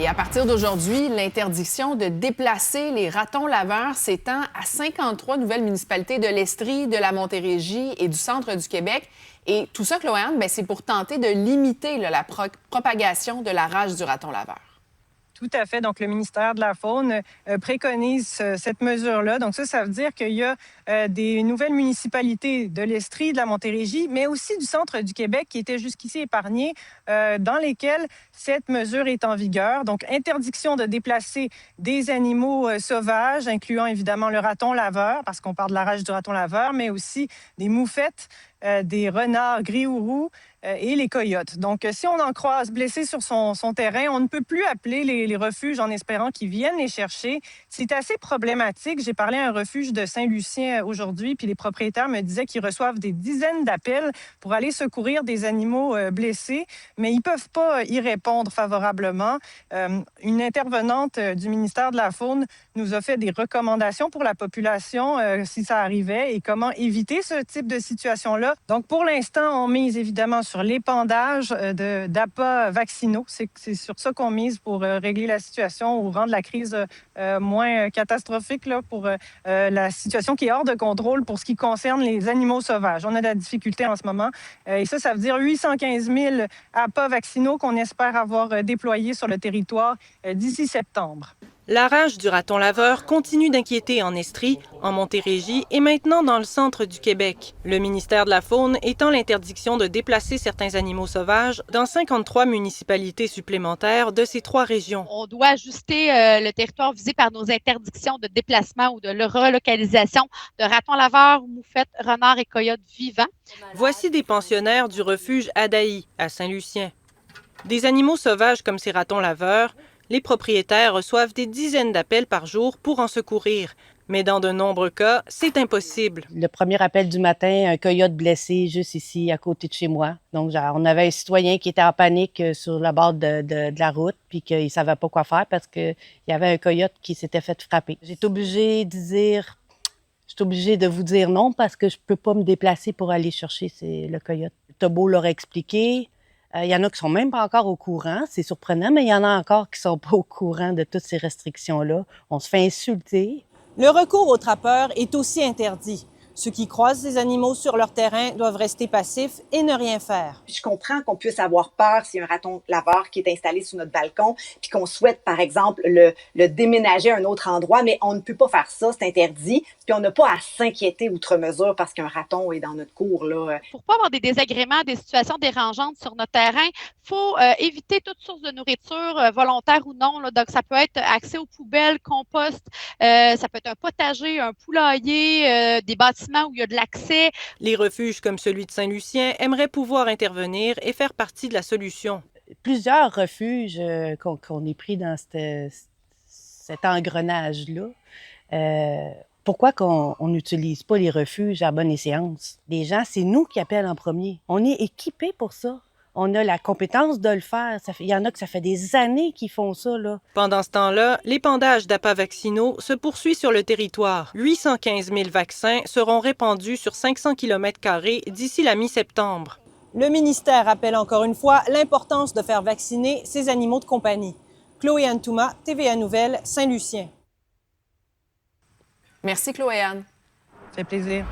Et à partir d'aujourd'hui, l'interdiction de déplacer les ratons laveurs s'étend à 53 nouvelles municipalités de l'Estrie, de la Montérégie et du centre du Québec. Et tout ça, Chloé-Anne, c'est pour tenter de limiter la propagation de la rage du raton laveur. Tout à fait. Donc, le ministère de la Faune préconise cette mesure-là. Donc, ça veut dire qu'il y a des nouvelles municipalités de l'Estrie, de la Montérégie, mais aussi du centre du Québec qui étaient jusqu'ici épargnées, dans lesquelles cette mesure est en vigueur. Donc, interdiction de déplacer des animaux sauvages, incluant évidemment le raton laveur, parce qu'on parle de la rage du raton laveur, mais aussi des moufettes, des renards gris ou roux et les coyotes. Donc, si on en croise blessés sur son terrain, on ne peut plus appeler les refuges en espérant qu'ils viennent les chercher. C'est assez problématique. J'ai parlé à un refuge de Saint-Lucien aujourd'hui, puis les propriétaires me disaient qu'ils reçoivent des dizaines d'appels pour aller secourir des animaux blessés, mais ils ne peuvent pas y répondre favorablement. Une intervenante du ministère de la Faune nous a fait des recommandations pour la population si ça arrivait et comment éviter ce type de situation-là. Donc, pour l'instant, on mise évidemment sur l'épandage d'appâts vaccinaux. C'est sur ça qu'on mise pour régler la situation ou rendre la crise moins catastrophique là, pour la situation qui est hors de contrôle pour ce qui concerne les animaux sauvages. On a de la difficulté en ce moment. Et ça veut dire 815 000 appâts vaccinaux qu'on espère avoir déployés sur le territoire d'ici septembre. La rage du raton laveur continue d'inquiéter en Estrie, en Montérégie et maintenant dans le centre du Québec. Le ministère de la Faune étend l'interdiction de déplacer certains animaux sauvages dans 53 municipalités supplémentaires de ces 3 régions. On doit ajuster le territoire visé par nos interdictions de déplacement ou de relocalisation de ratons laveurs, moufettes, renards et coyotes vivants. Voici des pensionnaires du refuge Adaï, à Saint-Lucien. Des animaux sauvages comme ces ratons laveurs, les propriétaires reçoivent des dizaines d'appels par jour pour en secourir. Mais dans de nombreux cas, c'est impossible. Le premier appel du matin, un coyote blessé juste ici, à côté de chez moi. Donc, on avait un citoyen qui était en panique sur le bord de la route, puis qu'il ne savait pas quoi faire parce qu'il y avait un coyote qui s'était fait frapper. J'étais obligée de vous dire non parce que je ne peux pas me déplacer pour aller chercher le coyote. T'as beau leur expliquer. Il y en a qui sont même pas encore au courant, c'est surprenant, mais il y en a encore qui sont pas au courant de toutes ces restrictions-là. On se fait insulter. Le recours aux trappeurs est aussi interdit. Ceux qui croisent ces animaux sur leur terrain doivent rester passifs et ne rien faire. Je comprends qu'on puisse avoir peur s'il y a un raton laveur qui est installé sur notre balcon, puis qu'on souhaite, par exemple, le déménager à un autre endroit, mais on ne peut pas faire ça, c'est interdit. Puis on n'a pas à s'inquiéter outre mesure parce qu'un raton est dans notre cour, là. Pour pas avoir des désagréments, des situations dérangeantes sur notre terrain, il faut éviter toute source de nourriture, volontaire ou non. Là. Donc, ça peut être accès aux poubelles, compost, ça peut être un potager, un poulailler, des bâtiments où il y a de l'accès. Les refuges comme celui de Saint-Lucien aimeraient pouvoir intervenir et faire partie de la solution. Plusieurs refuges qu'on est pris dans cet engrenage-là. Pourquoi qu'on n'utilise pas les refuges à bonne escient? Les gens, c'est nous qui appellent en premier. On est équipés pour ça. On a la compétence de le faire. Il y en a que ça fait des années qu'ils font ça, là. Pendant ce temps-là, l'épandage d'appâts vaccinaux se poursuit sur le territoire. 815 000 vaccins seront répandus sur 500 km² d'ici la mi-septembre. Le ministère rappelle encore une fois l'importance de faire vacciner ces animaux de compagnie. Chloé-Anne Touma, TVA Nouvelles, Saint-Lucien. Merci, Chloé-Anne. Ça fait plaisir.